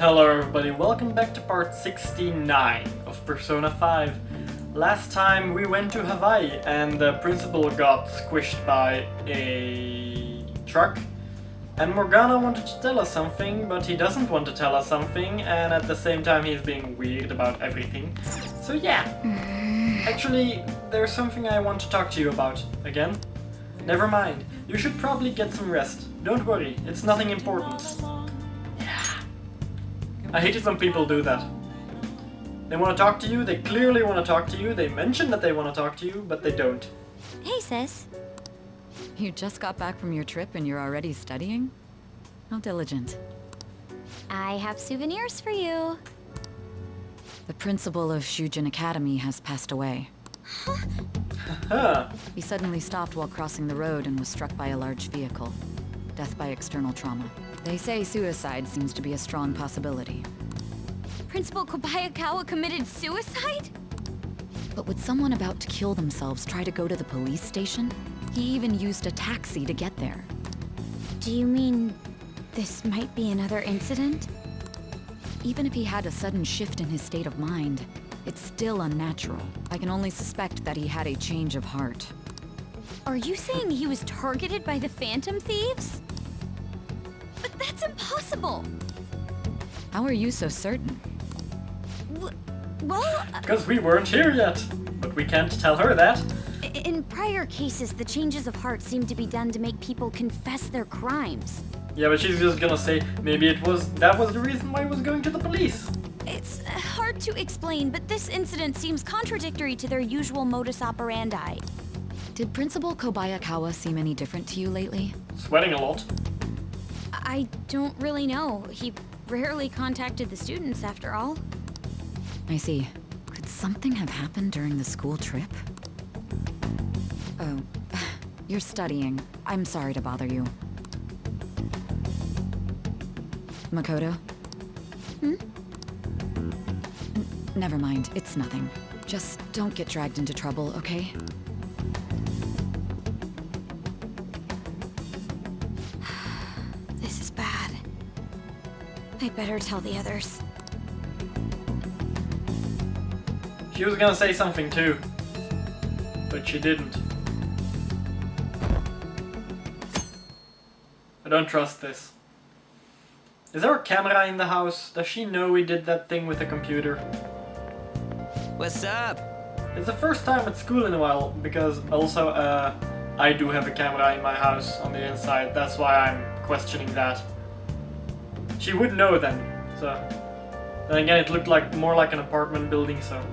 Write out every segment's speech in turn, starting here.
Hello everybody, welcome back to part 69 of Persona 5. Last time we went to Hawaii and the principal got squished by a truck. And Morgana wanted to tell us something, but he doesn't want to tell us something, and at the same time he's being weird about everything. So yeah, actually there's something I want to talk to you about again. Never mind, you should probably get some rest. Don't worry, it's nothing important. I hate it when people do that. They want to talk to you, they clearly want to talk to you, they mention that they want to talk to you, but they don't. Hey, sis. You just got back from your trip and you're already studying? How diligent. I have souvenirs for you. The principal of Shujin Academy has passed away. Huh. He suddenly stopped while crossing the road and was struck by a large vehicle. Death by external trauma. They say suicide seems to be a strong possibility. Principal Kobayakawa committed suicide? But would someone about to kill themselves try to go to the police station? He even used a taxi to get there. Do you mean this might be another incident? Even if he had a sudden shift in his state of mind, it's still unnatural. I can only suspect that he had a change of heart. Are you saying he was targeted by the Phantom Thieves? But that's impossible! How are you so certain? Well, Because we weren't here yet. But we can't tell her that. in prior cases, the changes of heart seem to be done to make people confess their crimes. Yeah, but she's just gonna say, maybe that was the reason why he was going to the police. It's hard to explain, but this incident seems contradictory to their usual modus operandi. Did Principal Kobayakawa seem any different to you lately? Sweating a lot. I don't really know. He rarely contacted the students, after all. I see. Could something have happened during the school trip? Oh, you're studying. I'm sorry to bother you. Makoto? Never mind, it's nothing. Just don't get dragged into trouble, okay? This is bad. I better tell the others. She was gonna say something too. But she didn't. I don't trust this. Is there a camera in the house? Does she know we did that thing with the computer? What's up? It's the first time at school in a while, because also, I do have a camera in my house on the inside. That's why I'm questioning that. She would know then, so... Then again, it looked like more like an apartment building, so...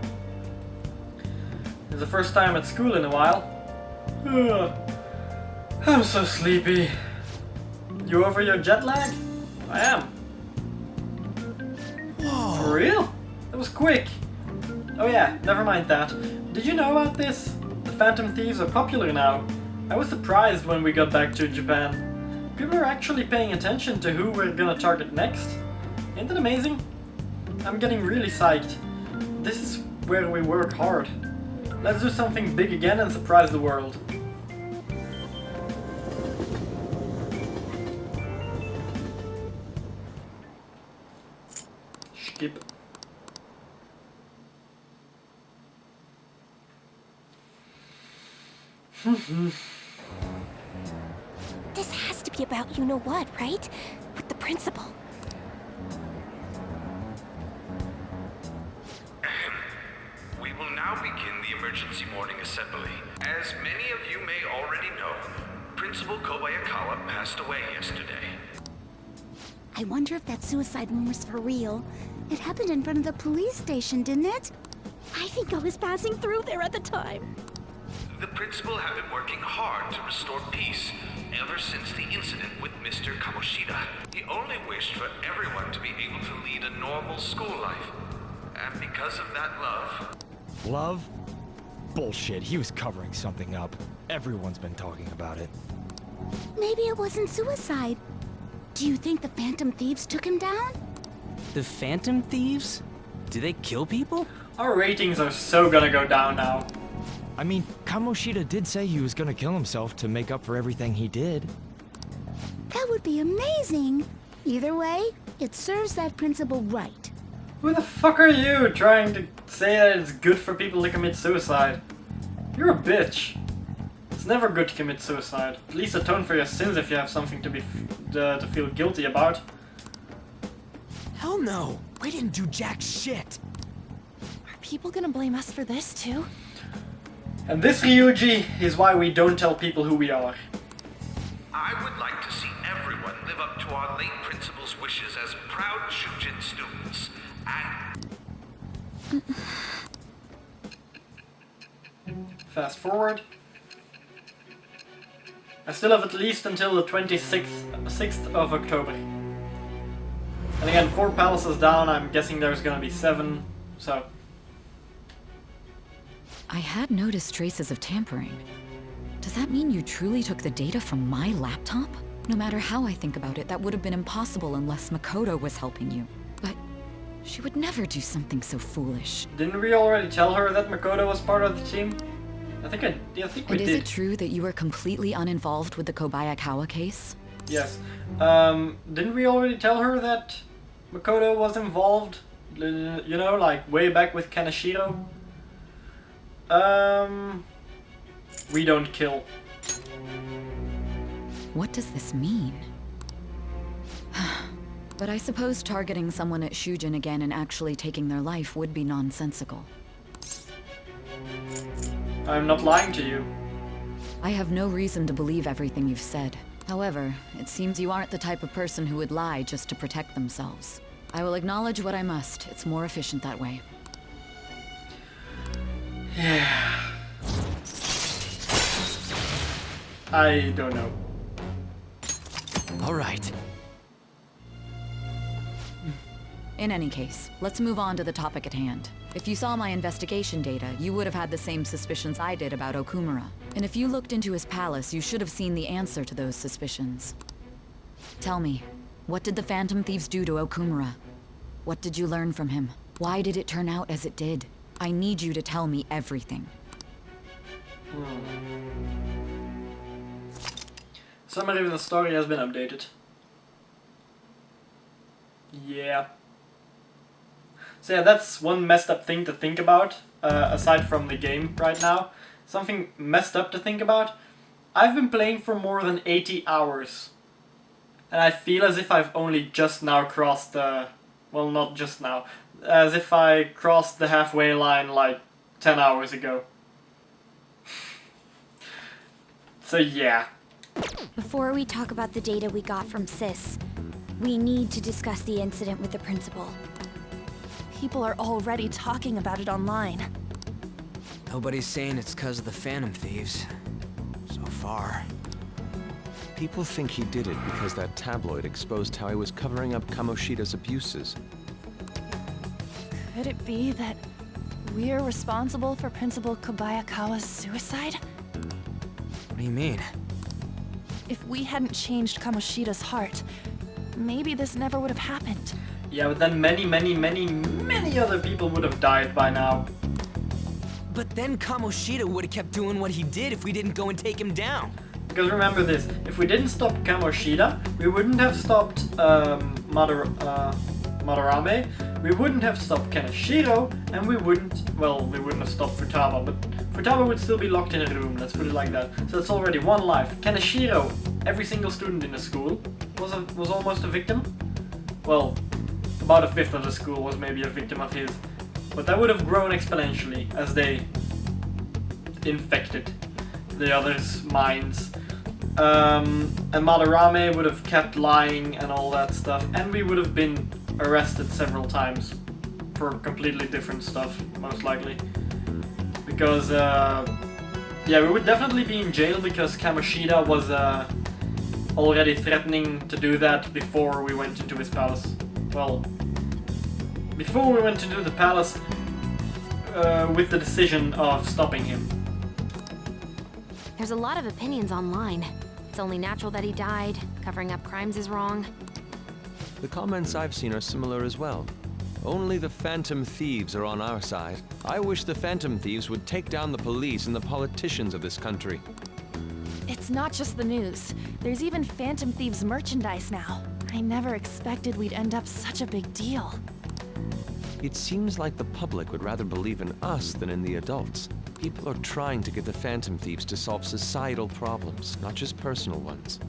It's the first time at school in a while. Ugh. I'm so sleepy. You over your jet lag? I am. Whoa. For real? That was quick. Oh yeah, never mind that. Did you know about this? The Phantom Thieves are popular now. I was surprised when we got back to Japan. People are actually paying attention to who we're gonna target next. Ain't that amazing? I'm getting really psyched. This is where we work hard. Let's do something big again and surprise the world. Skip. This has to be about you-know-what, right? With the principal. We will now begin the emergency morning assembly. As many of you may already know, Principal Kobayakawa passed away yesterday. I wonder if that suicide rumor's for real. It happened in front of the police station, didn't it? I think I was passing through there at the time. The principal had been working hard to restore peace ever since the incident with Mr. Kamoshida. He only wished for everyone to be able to lead a normal school life. And because of that love... Love? Bullshit, he was covering something up. Everyone's been talking about it. Maybe it wasn't suicide. Do you think the Phantom Thieves took him down? The Phantom Thieves? Do they kill people? Our ratings are so gonna go down now. I mean, Kamoshida did say he was gonna kill himself to make up for everything he did. That would be amazing. Either way, it serves that principal right. Who the fuck are you trying to say that it's good for people to commit suicide? You're a bitch. It's never good to commit suicide. At least atone for your sins if you have something to be to feel guilty about. Hell no! We didn't do jack shit! Are people gonna blame us for this too? And this, Ryuji, is why we don't tell people who we are. I would like to see everyone live up to our late principal's wishes as proud Shujin students, and Fast forward. I still have at least until the 6th of October. And again, 4 palaces down, I'm guessing there's gonna be 7, so... I had noticed traces of tampering. Does that mean you truly took the data from my laptop? No matter how I think about it, that would have been impossible unless Makoto was helping you. But she would never do something so foolish. Didn't we already tell her that Makoto was part of the team? I think we And is did. it true that you were completely uninvolved with the Kobayakawa case? Yes. Didn't we already tell her that Makoto was involved? You know, like way back with Kaneshiro? We don't kill. What does this mean? But I suppose targeting someone at Shujin again and actually taking their life would be nonsensical. I'm not lying to you. I have no reason to believe everything you've said. However, it seems you aren't the type of person who would lie just to protect themselves. I will acknowledge what I must. It's more efficient that way. Yeah. I don't know. Alright. In any case, let's move on to the topic at hand. If you saw my investigation data, you would have had the same suspicions I did about Okumura. And if you looked into his palace, you should have seen the answer to those suspicions. Tell me, what did the Phantom Thieves do to Okumura? What did you learn from him? Why did it turn out as it did? I need you to tell me everything. Summary of the story has been updated. Yeah. So yeah, that's one messed up thing to think about, aside from the game right now. Something messed up to think about. I've been playing for more than 80 hours. And I feel as if I've only just now crossed the... Well, not just now. As if I crossed the halfway line like 10 hours ago. So yeah. Before we talk about the data we got from Sis, we need to discuss the incident with the principal. People are already talking about it online. Nobody's saying it's because of the Phantom Thieves. So far. People think he did it because that tabloid exposed how he was covering up Kamoshida's abuses. Could it be that we're responsible for Principal Kobayakawa's suicide? What do you mean? If we hadn't changed Kamoshida's heart, maybe this never would have happened. Yeah, but then many other people would have died by now. But then Kamoshida would have kept doing what he did if we didn't go and take him down. Because remember this, if we didn't stop Kamoshida, we wouldn't have stopped Madarame, we wouldn't have stopped Kaneshiro, and we wouldn't have stopped Futaba, but Futaba would still be locked in a room, let's put it like that. So that's already one life. Kaneshiro, every single student in the school, was almost a victim. Well, about a fifth of the school was maybe a victim of his. But that would have grown exponentially as they infected the others' minds. And Madarame would have kept lying and all that stuff, and we would have been arrested several times for completely different stuff, most likely. Because, yeah, we would definitely be in jail because Kamoshida was already threatening to do that before we went into his palace. Well, before we went into the palace with the decision of stopping him. There's a lot of opinions online. It's only natural that he died. Covering up crimes is wrong. The comments I've seen are similar as well. Only the Phantom Thieves are on our side. I wish the Phantom Thieves would take down the police and the politicians of this country. It's not just the news. There's even Phantom Thieves merchandise now. I never expected we'd end up such a big deal. It seems like the public would rather believe in us than in the adults. People are trying to get the Phantom Thieves to solve societal problems, not just personal ones.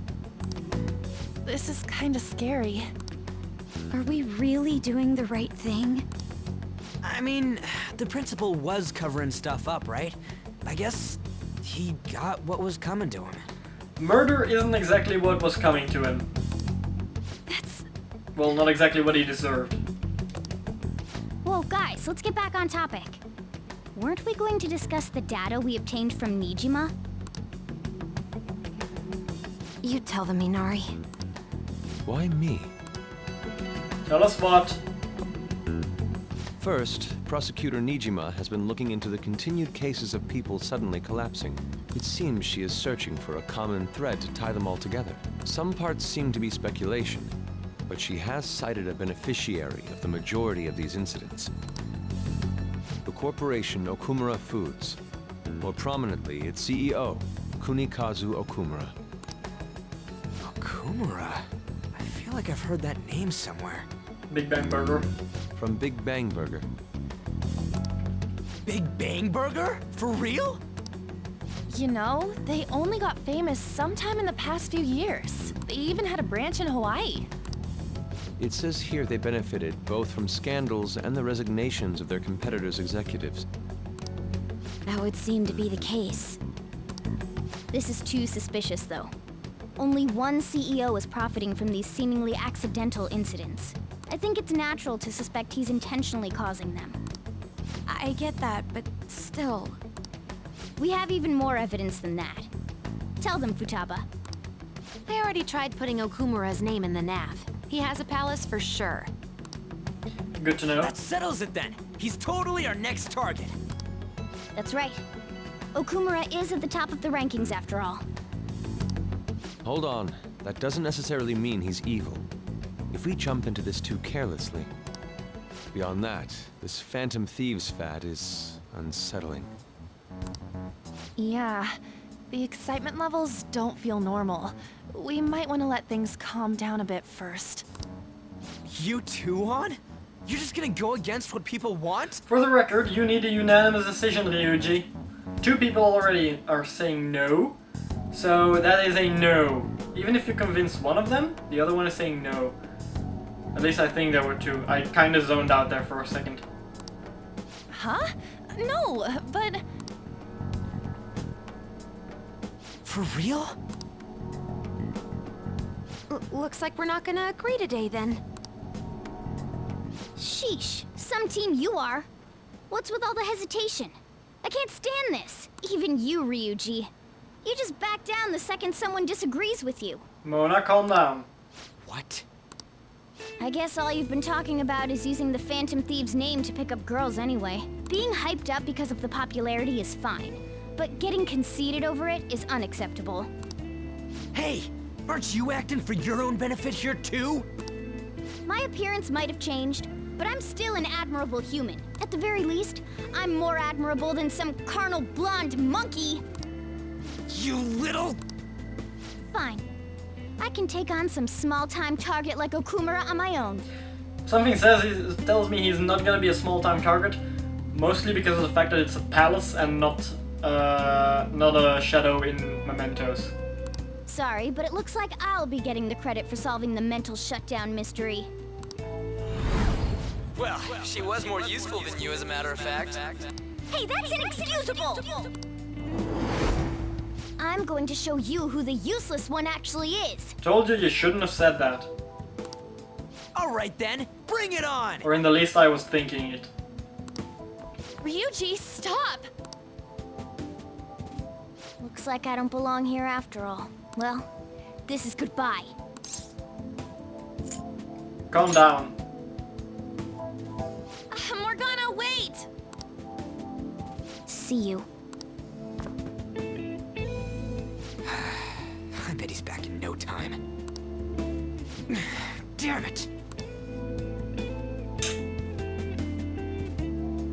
This is kinda scary. Are we really doing the right thing? I mean, the principal was covering stuff up, right? I guess he got what was coming to him. Murder isn't exactly what was coming to him. That's... Well, not exactly what he deserved. Whoa, guys, let's get back on topic. Weren't we going to discuss the data we obtained from Nijima? You tell them, Minari. Why me? Tell us what. First, Prosecutor Nijima has been looking into the continued cases of people suddenly collapsing. It seems she is searching for a common thread to tie them all together. Some parts seem to be speculation, but she has cited a beneficiary of the majority of these incidents. The corporation Okumura Foods. More prominently, its CEO, Kunikazu Okumura. Okumura? I feel like I've heard that name somewhere. Big Bang Burger. From Big Bang Burger. Big Bang Burger? For real? You know, they only got famous sometime in the past few years. They even had a branch in Hawaii. It says here they benefited both from scandals and the resignations of their competitors' executives. That would seem to be the case. This is too suspicious, though. Only one CEO is profiting from these seemingly accidental incidents. I think it's natural to suspect he's intentionally causing them. I get that, but still... We have even more evidence than that. Tell them, Futaba. I already tried putting Okumura's name in the nav. He has a palace for sure. Good to know. That settles it then. He's totally our next target. That's right. Okumura is at the top of the rankings after all. Hold on. That doesn't necessarily mean he's evil. If we jump into this too carelessly. Beyond that, this Phantom Thieves fad is unsettling. Yeah, the excitement levels don't feel normal. We might want to let things calm down a bit first. You too, Han? You're just gonna go against what people want? For the record, you need a unanimous decision, Ryuji. 2 people already are saying no, so that is a no. Even if you convince one of them, the other one is saying no. At least I think there were 2. I kinda zoned out there for a second. Huh? No, but... For real? Looks like we're not gonna agree today, then. Sheesh, some team you are. What's with all the hesitation? I can't stand this. Even you, Ryuji. You just back down the second someone disagrees with you. Mona, calm down. What? I guess all you've been talking about is using the Phantom Thieves' name to pick up girls anyway. Being hyped up because of the popularity is fine, but getting conceited over it is unacceptable. Hey, aren't you acting for your own benefit here too? My appearance might have changed, but I'm still an admirable human. At the very least, I'm more admirable than some carnal blonde monkey. You little... Fine. I can take on some small-time target like Okumura on my own. Something tells me he's not gonna be a small-time target, mostly because of the fact that it's a palace and not a shadow in Mementos. Sorry, but it looks like I'll be getting the credit for solving the mental shutdown mystery. Well, she was more useful than you, as a matter of fact. Hey, that's inexcusable! I'm going to show you who the useless one actually is. Told you shouldn't have said that. Alright then, bring it on! Or in the least I was thinking it. Ryuji, stop! Looks like I don't belong here after all. Well, this is goodbye. Calm down. Morgana, wait! See you. I bet he's back in no time. Damn it!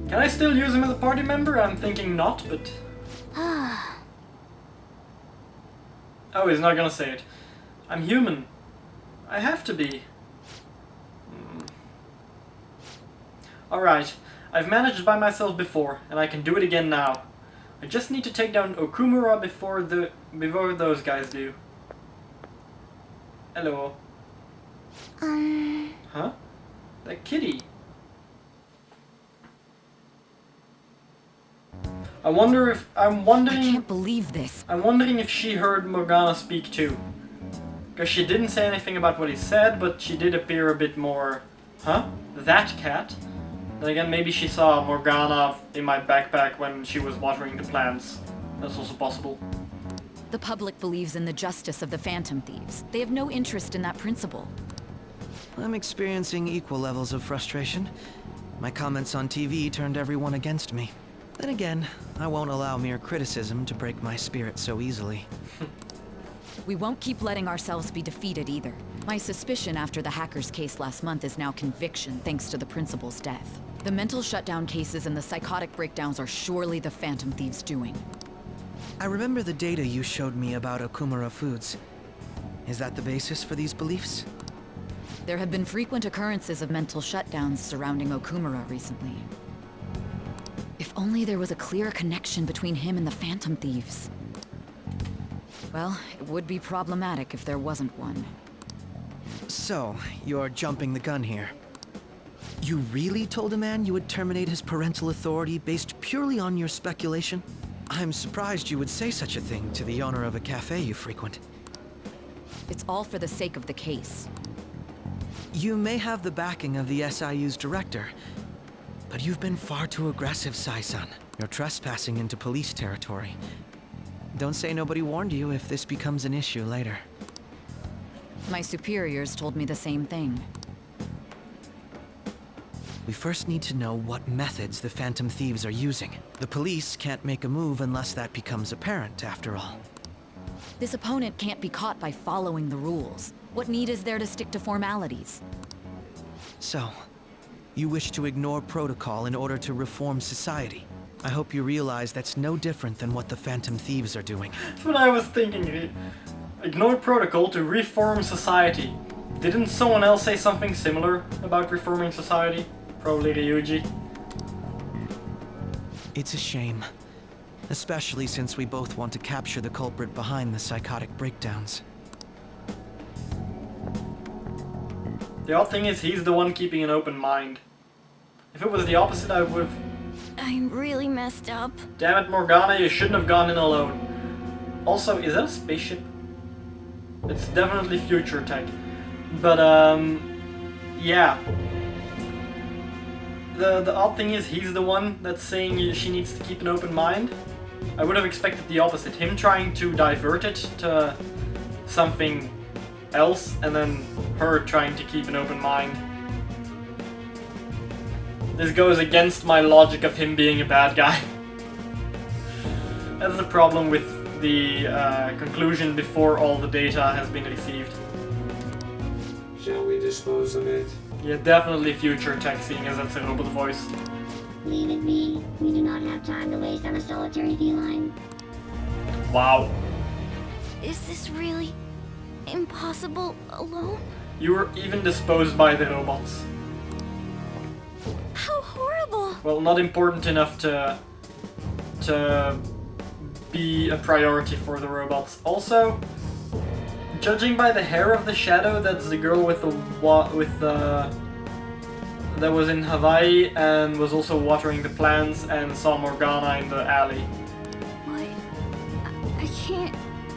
Can I still use him as a party member? I'm thinking not, but... Oh, he's not gonna say it. I'm human. I have to be. Alright, I've managed by myself before, and I can do it again now. I just need to take down Okumura before those guys do. Hello. Huh? That kitty. I'm wondering... I can't believe this. I'm wondering if she heard Morgana speak too. Because she didn't say anything about what he said, but she did appear a bit more... Huh? That cat? Then again, maybe she saw Morgana in my backpack when she was watering the plants. That's also possible. The public believes in the justice of the Phantom Thieves. They have no interest in that principle. I'm experiencing equal levels of frustration. My comments on TV turned everyone against me. Then again, I won't allow mere criticism to break my spirit so easily. We won't keep letting ourselves be defeated either. My suspicion after the hacker's case last month is now conviction thanks to the principal's death. The mental shutdown cases and the psychotic breakdowns are surely the Phantom Thieves' doing. I remember the data you showed me about Okumura Foods. Is that the basis for these beliefs? There have been frequent occurrences of mental shutdowns surrounding Okumura recently. If only there was a clear connection between him and the Phantom Thieves. Well, it would be problematic if there wasn't one. So, you're jumping the gun here. You really told a man you would terminate his parental authority based purely on your speculation? I'm surprised you would say such a thing to the owner of a cafe you frequent. It's all for the sake of the case. You may have the backing of the SIU's director, but you've been far too aggressive, Sai-san. You're trespassing into police territory. Don't say nobody warned you if this becomes an issue later. My superiors told me the same thing. We first need to know what methods the Phantom Thieves are using. The police can't make a move unless that becomes apparent, after all. This opponent can't be caught by following the rules. What need is there to stick to formalities? So, you wish to ignore protocol in order to reform society. I hope you realize that's no different than what the Phantom Thieves are doing. That's what I was thinking. Ignore protocol to reform society. Didn't someone else say something similar about reforming society? Probably Ryuji. It's a shame. Especially since we both want to capture the culprit behind the psychotic breakdowns. The odd thing is, he's the one keeping an open mind. If it was the opposite, I would've... I'm really messed up. Damn it, Morgana, you shouldn't have gone in alone. Also, is that a spaceship? It's definitely future tech. But, yeah. The odd thing is, he's the one that's saying she needs to keep an open mind. I would have expected the opposite. Him trying to divert it to something else, and then her trying to keep an open mind. This goes against my logic of him being a bad guy. That's the problem with the conclusion before all the data has been received. Shall we dispose of it? Yeah, definitely future tech, seeing as that's a robot voice. Leave it be. We do not have time to waste on a solitary feline. Wow. Is this really impossible alone? You were even disposed by the robots. How horrible! Well, not important enough to be a priority for the robots. Also, judging by the hair of the shadow, that's the girl with the that was in Hawaii and was also watering the plants and saw Morgana in the alley. What? I can't.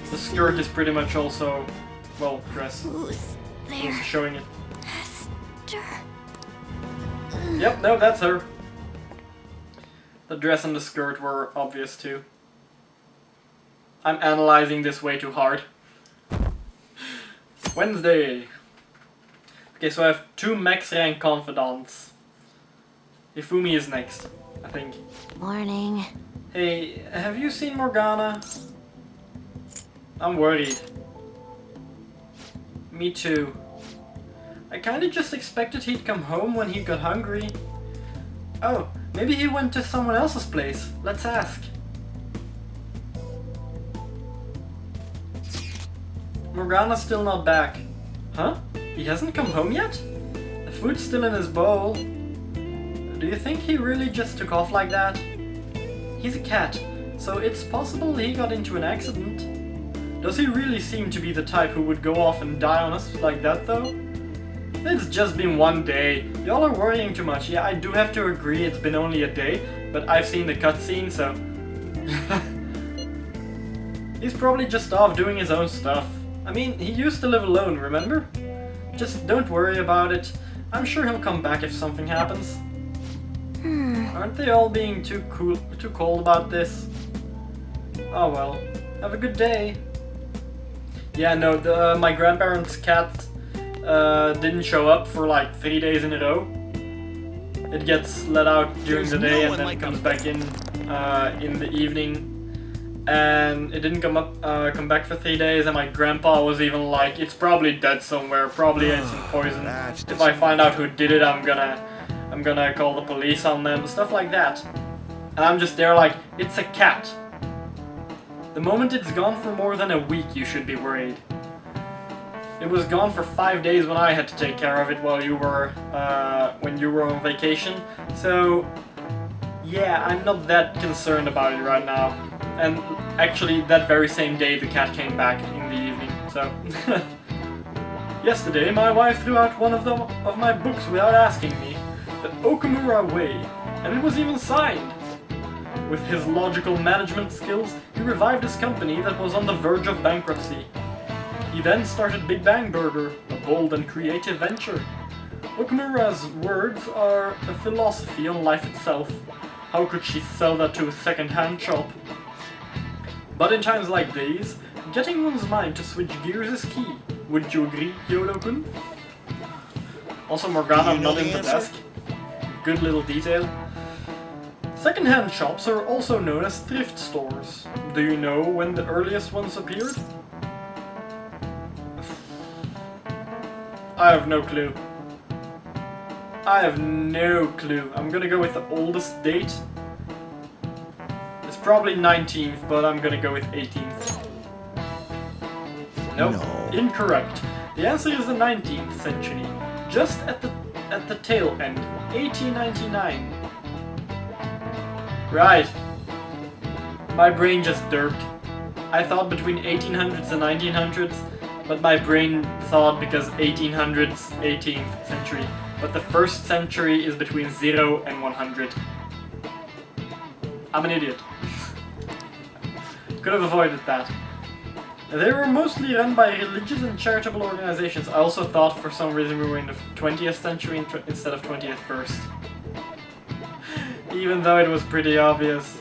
The skirt is pretty much also, well, dress. Who's there? Also showing it. Esther. Yep, no, that's her. The dress and the skirt were obvious too. I'm analyzing this way too hard. Wednesday. Okay, so I have 2 max rank confidants. Hifumi is next, I think. Morning. Hey, have you seen Morgana? I'm worried. Me too. I kinda just expected he'd come home when he got hungry. Oh, maybe he went to someone else's place. Let's ask. Morgana's still not back. Huh? He hasn't come home yet? The food's still in his bowl. Do you think he really just took off like that? He's a cat, so it's possible he got into an accident. Does he really seem to be the type who would go off and die on us like that, though? It's just been one day. Y'all are worrying too much. Yeah, I do have to agree it's been only a day, but I've seen the cutscene, so... He's probably just off doing his own stuff. I mean, he used to live alone, remember? Just don't worry about it. I'm sure he'll come back if something happens. Aren't they all being too cold about this? Oh well. Have a good day. Yeah, no, my grandparents' cat didn't show up for like 3 days in a row. It gets let out during the day and then comes back in the evening. And it didn't come back for 3 days, and my grandpa was even like, it's probably dead somewhere, probably ate some poison. If I find out who did it, I'm gonna call the police on them, stuff like that. And I'm just there like, it's a cat. The moment it's gone for more than a week, you should be worried. It was gone for 5 days when I had to take care of it while you were, when you were on vacation. So, yeah, I'm not that concerned about it right now. And actually, that very same day, the cat came back in the evening, so... Yesterday, my wife threw out one of my books without asking me, The Okumura Way, and it was even signed. With his logical management skills, he revived his company that was on the verge of bankruptcy. He then started Big Bang Burger, a bold and creative venture. Okumura's words are a philosophy on life itself. How could she sell that to a second-hand shop? But in times like these, getting one's mind to switch gears is key. Wouldn't you agree, Yodo-kun? Also Morgana nodding the desk. Good little detail. Second-hand shops are also known as thrift stores. Do you know when the earliest ones appeared? I have no clue. I have no clue. I'm gonna go with the oldest date. It's probably 19th, but I'm gonna go with 18th. Nope, no. Incorrect. The answer is the 19th century, just at the tail end, 1899. Right. My brain just derped. I thought between 1800s and 1900s, but my brain thought because 1800s, 18th century. But the first century is between 0 and 100. I'm an idiot. Could have avoided that. They were mostly run by religious and charitable organizations. I also thought for some reason we were in the 20th century instead of 21st. Even though it was pretty obvious.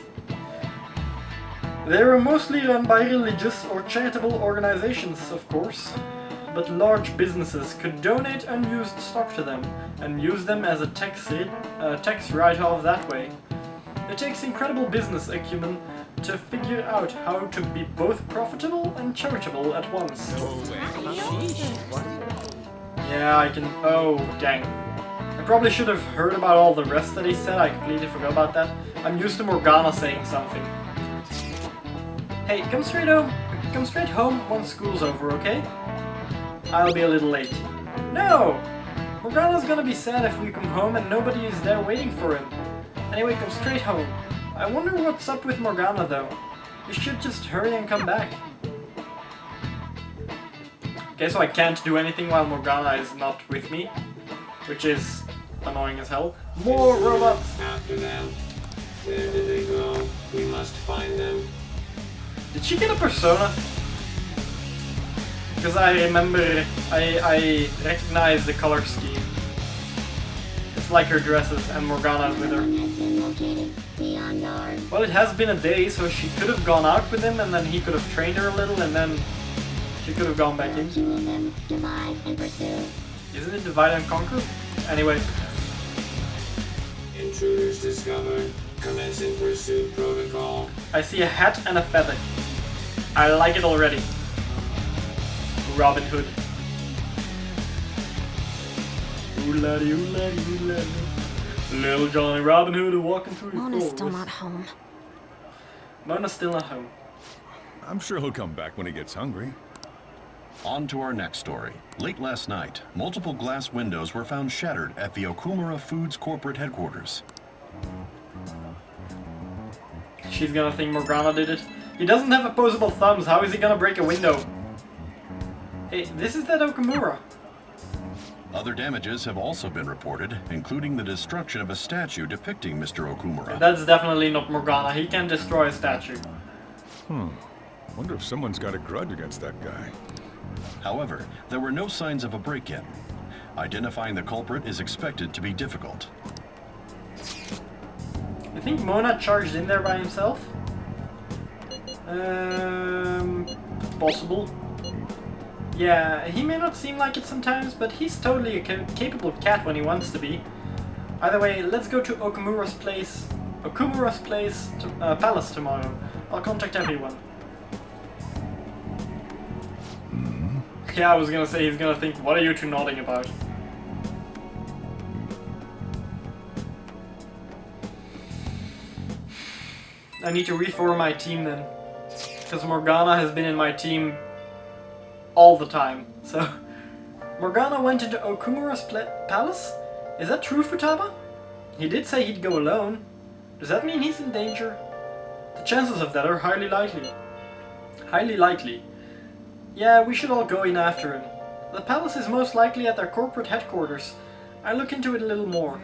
They were mostly run by religious or charitable organizations, of course. But large businesses could donate unused stock to them and use them as a tax write-off that way. It takes incredible business acumen to figure out how to be both profitable and charitable at once. Yeah, I can... Oh, dang. I probably should have heard about all the rest that he said. I completely forgot about that. I'm used to Morgana saying something. Hey, come straight home once school's over, okay? I'll be a little late. No! Morgana's gonna be sad if we come home and nobody is there waiting for him. Anyway, come straight home. I wonder what's up with Morgana, though. You should just hurry and come back. Okay, so I can't do anything while Morgana is not with me, which is annoying as hell. More robots! After them. Where did they go? We must find them. Did she get a persona? Because I remember, I recognize the color scheme. It's like her dresses and Morgana's with her. Well, it has been a day, so she could have gone out with him and then he could have trained her a little and then she could have gone back in. Isn't it divide and conquer? Anyway. Intruders discovered. Commencing pursuit protocol. I see a hat and a feather. I like it already. Robin Hood. Ooh-la-dee, ooh-la-dee, ooh-la-dee. Little Johnny Robin Hood walking through the forest. Mona's still not home. Mona's still not home. I'm sure he'll come back when he gets hungry. On to our next story. Late last night, multiple glass windows were found shattered at the Okumura Foods corporate headquarters. She's gonna think Morgana did it. He doesn't have opposable thumbs, how is he gonna break a window? Hey, this is that Okumura. Other damages have also been reported, including the destruction of a statue depicting Mr. Okumura. That's definitely not Morgana, he can destroy a statue. Wonder if someone's got a grudge against that guy. However, there were no signs of a break-in. Identifying the culprit is expected to be difficult. You think Mona charged in there by himself? Possible. Yeah, he may not seem like it sometimes, but he's totally a capable cat when he wants to be. Either way, let's go to Okumura's palace tomorrow. I'll contact everyone. Yeah, I was gonna say he's gonna think, what are you two nodding about? I need to reform my team then. Because Morgana has been in my team all the time, so... Morgana went into Okumura's palace? Is that true, Futaba? He did say he'd go alone. Does that mean he's in danger? The chances of that are highly likely. Highly likely. Yeah, we should all go in after him. The palace is most likely at their corporate headquarters. I'll look into it a little more.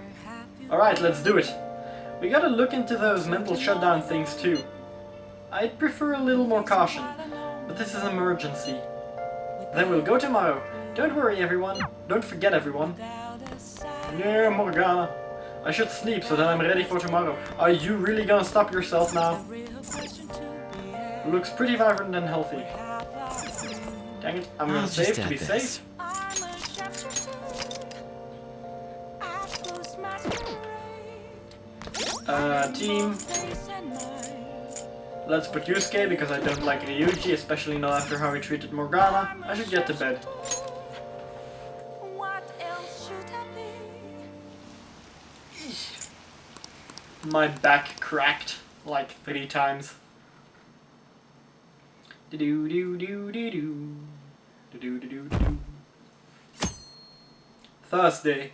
Alright, let's do it. We gotta look into those mental shutdown things too. I'd prefer a little more caution, but this is an emergency. Then we'll go tomorrow. Don't worry, everyone. Don't forget, everyone. Yeah, Morgana. I should sleep so that I'm ready for tomorrow. Are you really gonna stop yourself now? Looks pretty vibrant and healthy. Dang it, I'm gonna save to be safe. Team. Let's put Yusuke because I don't like Ryuji, especially not after how he treated Morgana. I should get to bed. My back cracked like 3 times. Thursday.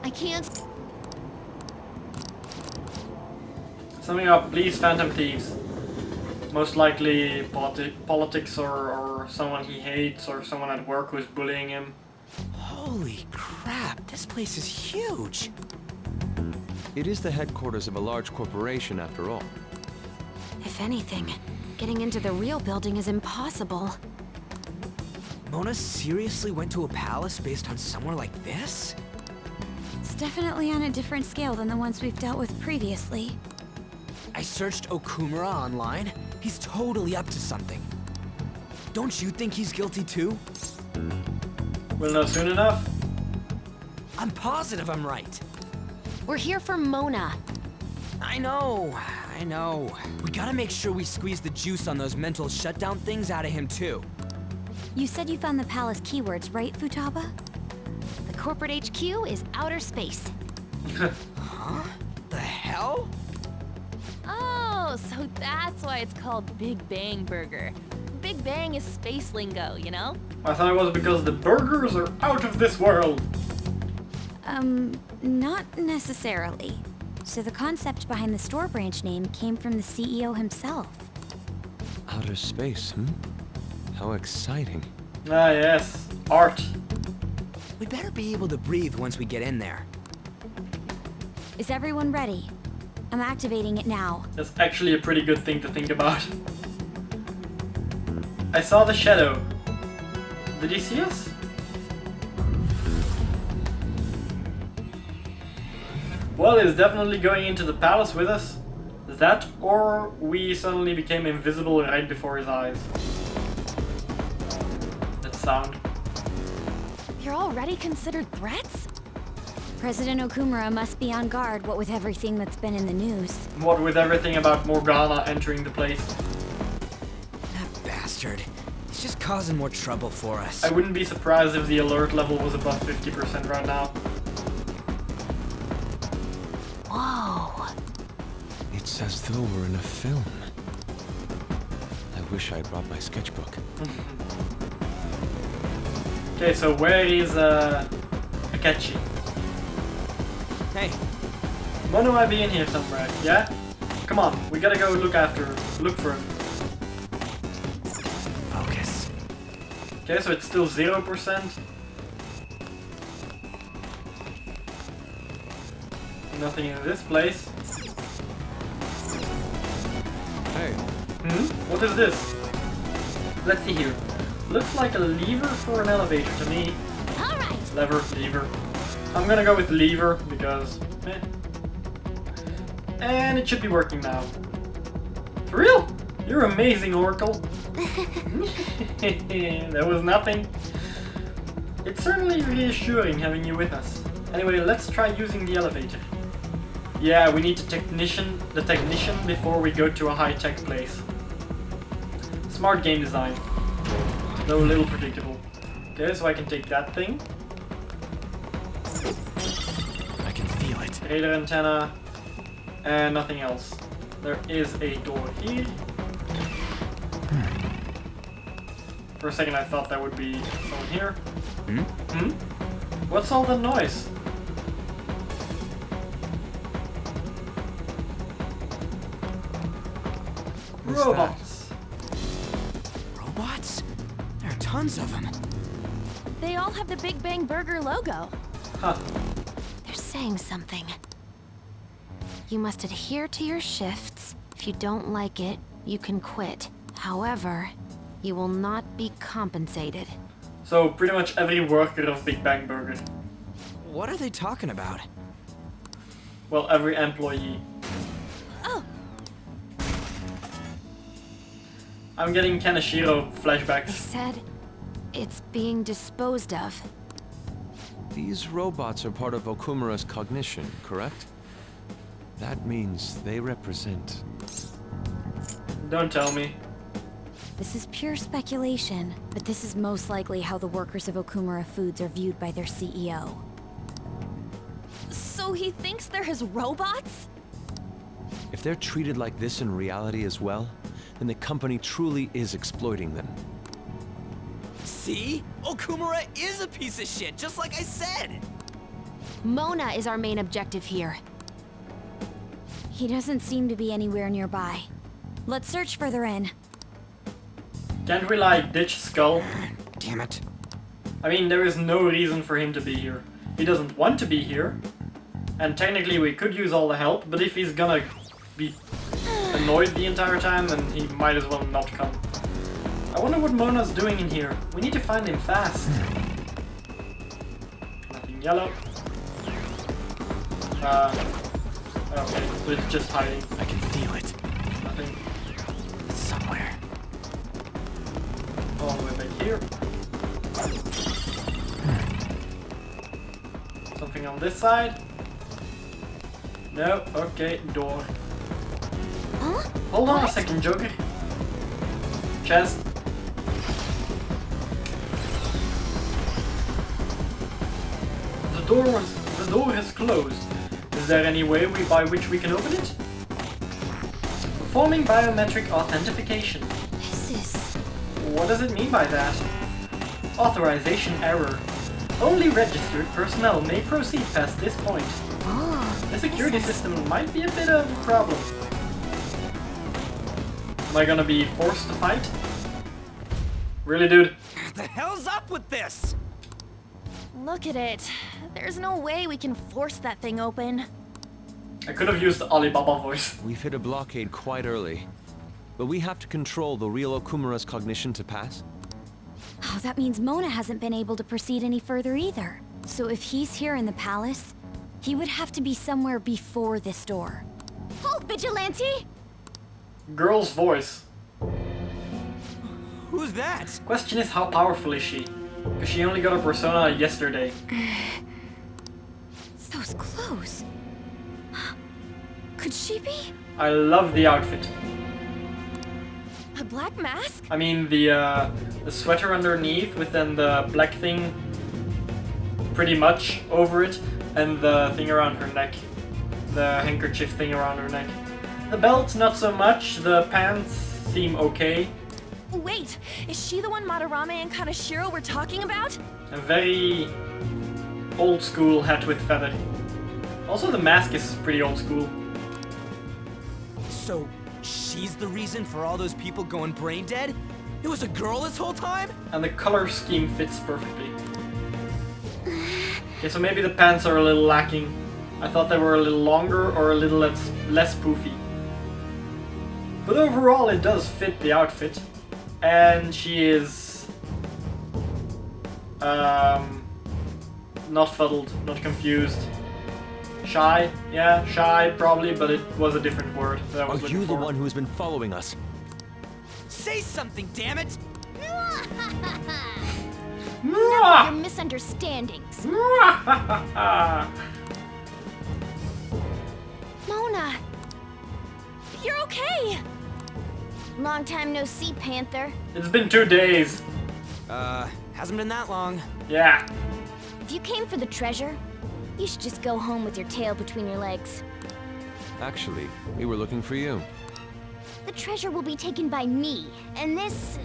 I can't. Summing up, please, Phantom Thieves. Most likely politics or someone he hates or someone at work who's bullying him. Holy crap, this place is huge! It is the headquarters of a large corporation after all. If anything, getting into the real building is impossible. Mona seriously went to a palace based on somewhere like this? It's definitely on a different scale than the ones we've dealt with previously. I searched Okumura online. He's totally up to something. Don't you think he's guilty too? We'll know soon enough. I'm positive I'm right. We're here for Mona. I know. We gotta make sure we squeeze the juice on those mental shutdown things out of him too. You said you found the palace keywords, right, Futaba? The corporate HQ is outer space. Huh? The hell? Oh, so that's why it's called Big Bang Burger. Big Bang is space lingo, you know? I thought it was because the burgers are out of this world. Not necessarily. So the concept behind the store branch name came from the CEO himself. Outer space, How exciting. Ah, yes. Art. We better be able to breathe once we get in there. Is everyone ready? I'm activating it now. That's actually a pretty good thing to think about. I saw the shadow. Did he see us? Well, he's definitely going into the palace with us. That, or we suddenly became invisible right before his eyes. That sound. You're already considered threats? President Okumura must be on guard, what with everything that's been in the news. What with everything about Morgana entering the place. That bastard. He's just causing more trouble for us. I wouldn't be surprised if the alert level was above 50% right now. Whoa. It's as though we're in a film. wish I brought my sketchbook. Okay, so where is Akechi? Hey. Mono might be in here somewhere, yeah? Come on, we gotta go look for him. Focus. Okay, so it's still 0%. Nothing in this place. Hey. What is this? Let's see here. Looks like a lever for an elevator to me. Alright. Lever. I'm gonna go with lever because and it should be working now. For real? You're amazing, Oracle. There was nothing. It's certainly reassuring having you with us. Anyway, let's try using the elevator. Yeah, we need the technician before we go to a high-tech place. Smart game design. Though a little predictable. Okay, so I can take that thing. I can feel it. Radar antenna. And nothing else. There is a door here. For a second I thought that would be someone here. What's all the noise? Robots. Robots? There are tons of them. They all have the Big Bang Burger logo. Huh. They're saying something. You must adhere to your shifts. If you don't like it, you can quit. However, you will not be compensated. So pretty much every worker of Big Bang Burger. What are they talking about? Well, every employee. Oh. I'm getting Kaneshiro They flashbacks. said it's being disposed of. These robots are part of Okumura's cognition, correct? That means they represent... Don't tell me. This is pure speculation, but this is most likely how the workers of Okumura Foods are viewed by their CEO. So he thinks they're his robots? If they're treated like this in reality as well, then the company truly is exploiting them. See? Okumura is a piece of shit, just like I said! Mona is our main objective here. He doesn't seem to be anywhere nearby. Let's search further in. Can't we like ditch Skull? Damn it. I mean, there is no reason for him to be here. He doesn't want to be here. And technically we could use all the help, but if he's gonna be annoyed the entire time, then he might as well not come. I wonder what Mona's doing in here. We need to find him fast. Nothing yellow. Okay, so it's just hiding. I can feel it. Nothing. It's somewhere. All the way back here. Something on this side? No, okay, door. Huh? Hold on a second, Joker. Chest. The door is closed. Is there any way by which we can open it? Performing biometric authentication. This is... What does it mean by that? Authorization error. Only registered personnel may proceed past this point. Oh, The security system might be a bit of a problem. Am I gonna be forced to fight? Really, dude? What the hell's up with this? Look at it. There's no way we can force that thing open. I could have used the Alibaba voice. We've hit a blockade quite early. But we have to control the real Okumura's cognition to pass? Oh, that means Mona hasn't been able to proceed any further either. So if he's here in the palace, he would have to be somewhere before this door. Halt, Vigilante! Girl's voice. Who's that? Question is, how powerful is she? Because she only got a persona yesterday. Those clothes. Could she be? I love the outfit. A black mask? I mean, the sweater underneath with then the black thing pretty much over it, and the thing around her neck. The handkerchief thing around her neck. The belt, not so much. The pants seem okay. Wait, is she the one Madarame and Kaneshiro were talking about? A very old school hat with feather. Also, the mask is pretty old school. So, she's the reason for all those people going brain dead? It was a girl this whole time? And the color scheme fits perfectly. Okay, so maybe the pants are a little lacking. I thought they were a little longer or a little less poofy. But overall, it does fit the outfit. And she is... not fuddled, not confused. Shy? Yeah, shy probably, but it was a different word that I was looking you the for. one who has been following us? Say something, damn it! Enough of your misunderstandings. Mona! You're okay! Long time no see, Panther. It's been 2 days. Hasn't been that long. Yeah. If you came for the treasure, you should just go home with your tail between your legs. Actually, we were looking for you. The treasure will be taken by me, and this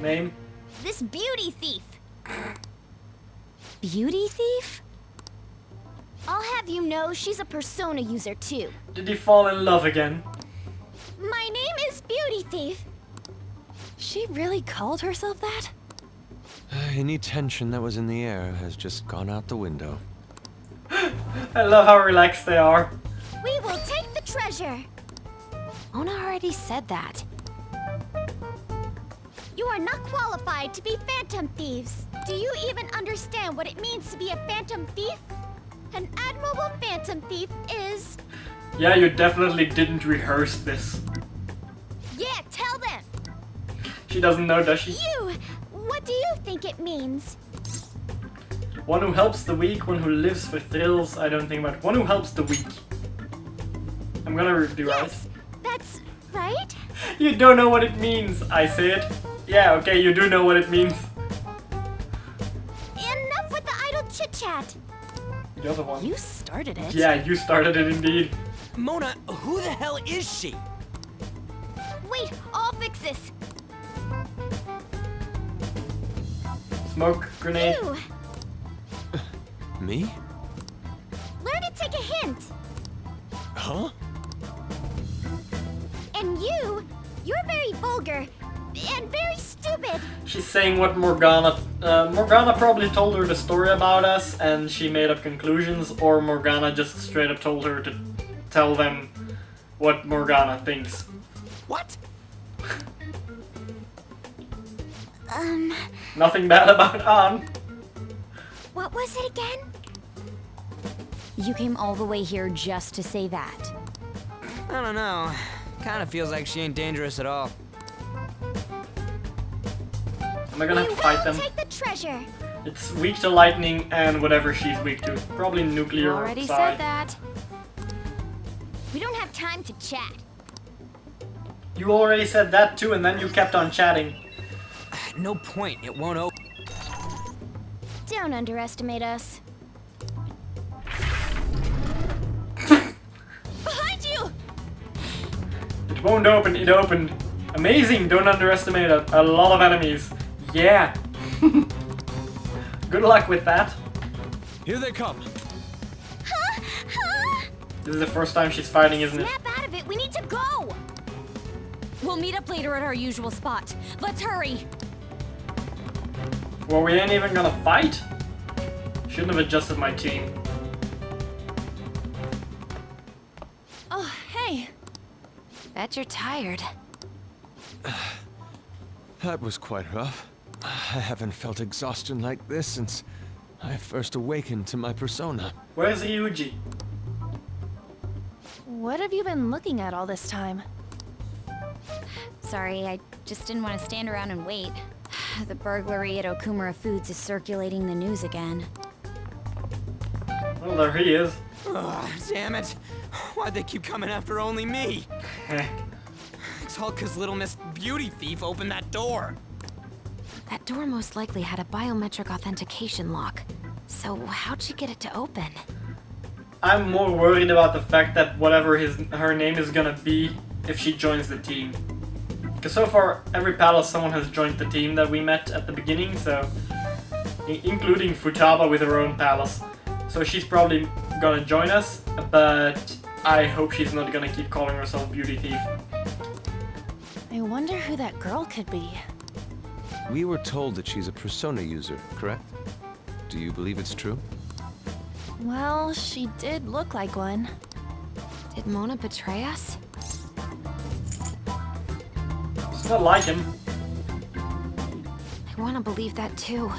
Name? beauty thief. Beauty thief? I'll have you know she's a Persona user too. Did he fall in love again? My name is Beauty Thief. She really called herself that? Any tension that was in the air has just gone out the window. I love how relaxed they are. We will take the treasure. Mona already said that. You are not qualified to be phantom thieves. Do you even understand what it means to be a phantom thief? An admirable phantom thief is... Yeah, you definitely didn't rehearse this. Yeah, tell them. She doesn't know, does she? You, what do you think it means? One who helps the weak, one who lives for thrills. I don't think about one who helps the weak. I'm gonna do Yes, that's right. You don't know what it means, I said. Yeah, okay, you do know what it means. Enough with the idle chit-chat. The other one. You started it. Yeah, you started it indeed. Mona, who the hell is she? Wait, I'll fix this. Smoke grenade. You, Me? learn to take a hint. Huh? And you're very vulgar and very stupid. She's saying what Morgana... Morgana probably told her the story about us and she made up conclusions, or Morgana just straight up told her to tell them what Morgana thinks. What? Nothing bad about Ann. What was it again? You came all the way here just to say that. I don't know. Kinda feels like she ain't dangerous at all. Am I gonna have to fight them? Take the treasure. It's weak to lightning and whatever she's weak to. Probably nuclear Already side. said that. We don't have time to chat. You already said that too, and then you kept on chatting. No point, it won't open. Don't underestimate us. Behind you! It won't open, it opened. Amazing, don't underestimate a lot of enemies. Yeah. Good luck with that. Here they come. This is the first time she's fighting, isn't it? Snap out of it, we need to go! We'll meet up later at our usual spot. Let's hurry! Well, we ain't even gonna fight? Shouldn't have adjusted my team. Oh, hey. Bet you're tired. That was quite rough. I haven't felt exhaustion like this since I first awakened to my persona. Where's Ryuji? What have you been looking at all this time? Sorry, I just didn't want to stand around and wait. The burglary at Okumura Foods is circulating the news again. Well, there he is. Ugh, damn it. Why'd they keep coming after only me? It's all 'cause little Miss Beauty Thief opened that door. That door most likely had a biometric authentication lock. So how'd she get it to open? I'm more worried about the fact that whatever her name is gonna be if she joins the team. Because so far, every palace someone has joined the team that we met at the beginning, so... including Futaba with her own palace. So she's probably gonna join us, but I hope she's not gonna keep calling herself Beauty Thief. I wonder who that girl could be. We were told that she's a Persona user, correct? Do you believe it's true? Well, she did look like one. Did Mona betray us? It's not like him. I want to believe that too.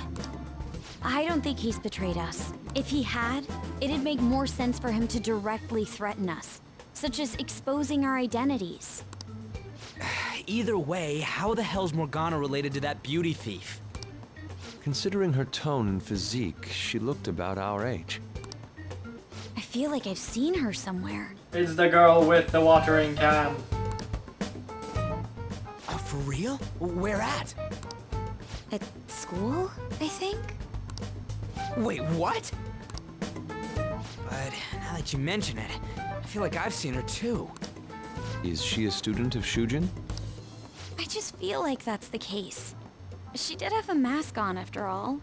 I don't think he's betrayed us. If he had, it'd make more sense for him to directly threaten us, such as exposing our identities. Either way, how the hell's Morgana related to that beauty thief? Considering her tone and physique, she looked about our age. I feel like I've seen her somewhere. It's the girl with the watering can. For real? Where at? At school, I think? Wait, what? But now that you mention it, I feel like I've seen her too. Is she a student of Shujin? I just feel like that's the case. She did have a mask on, after all.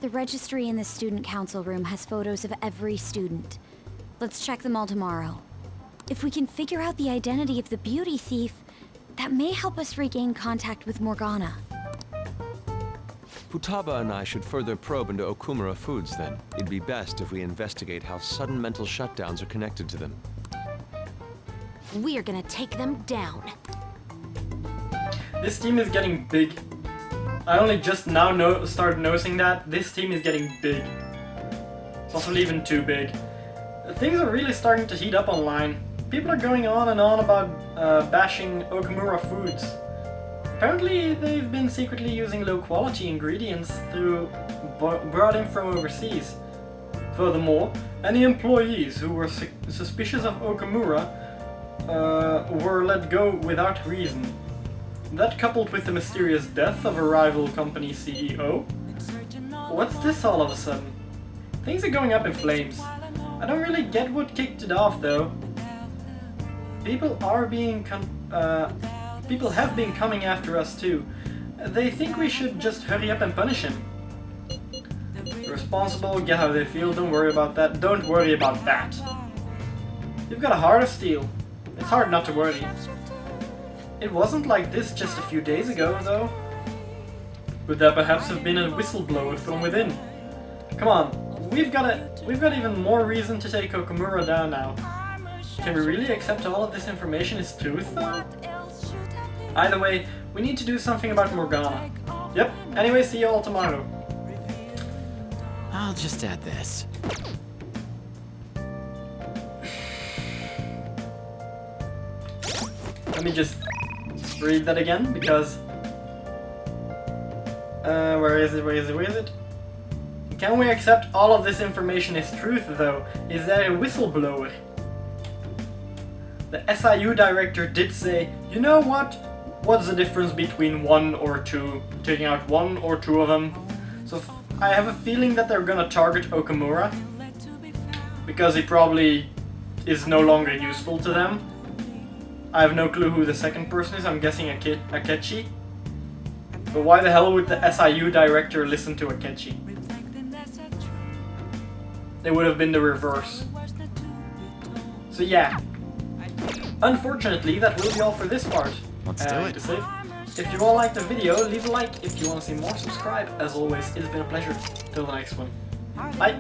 The registry in the student council room has photos of every student. Let's check them all tomorrow. If we can figure out the identity of the beauty thief, that may help us regain contact with Morgana. Futaba and I should further probe into Okumura Foods then. It'd be best if we investigate how sudden mental shutdowns are connected to them. We are gonna take them down. This team is getting big. I only just now started noticing that this team is getting big. Possibly even too big. Things are really starting to heat up online. People are going on and on about bashing Okumura Foods. Apparently they've been secretly using low quality ingredients brought in from overseas. Furthermore, any employees who were suspicious of Okumura were let go without reason. That coupled with the mysterious death of a rival company CEO? What's this all of a sudden? Things are going up in flames. I don't really get what kicked it off though. People have been coming after us too. They think we should just hurry up and punish him. The responsible get how they feel, don't worry about that. Don't worry about that. You've got a heart of steel. It's hard not to worry. It wasn't like this just a few days ago, though. Could there perhaps have been a whistleblower from within? Come on, we've got even more reason to take Okumura down now. Can we really accept all of this information as truth, though? Either way, we need to do something about Morgana. Yep, anyway, see you all tomorrow. I'll just add this. Let me just read that again, because... where is it? Can we accept all of this information as truth, though? Is there a whistleblower? The SIU director did say, you know what? What's the difference between one or two? Taking out one or two of them? So I have a feeling that they're gonna target Okumura. Because he probably is no longer useful to them. I have no clue who the second person is, I'm guessing Akechi. But why the hell would the SIU director listen to Akechi? It would have been the reverse. So yeah. Unfortunately, that will be all for this part. Let's do it. If you all liked the video, leave a like. If you want to see more, subscribe. As always, it's been a pleasure. Till the next one. Bye!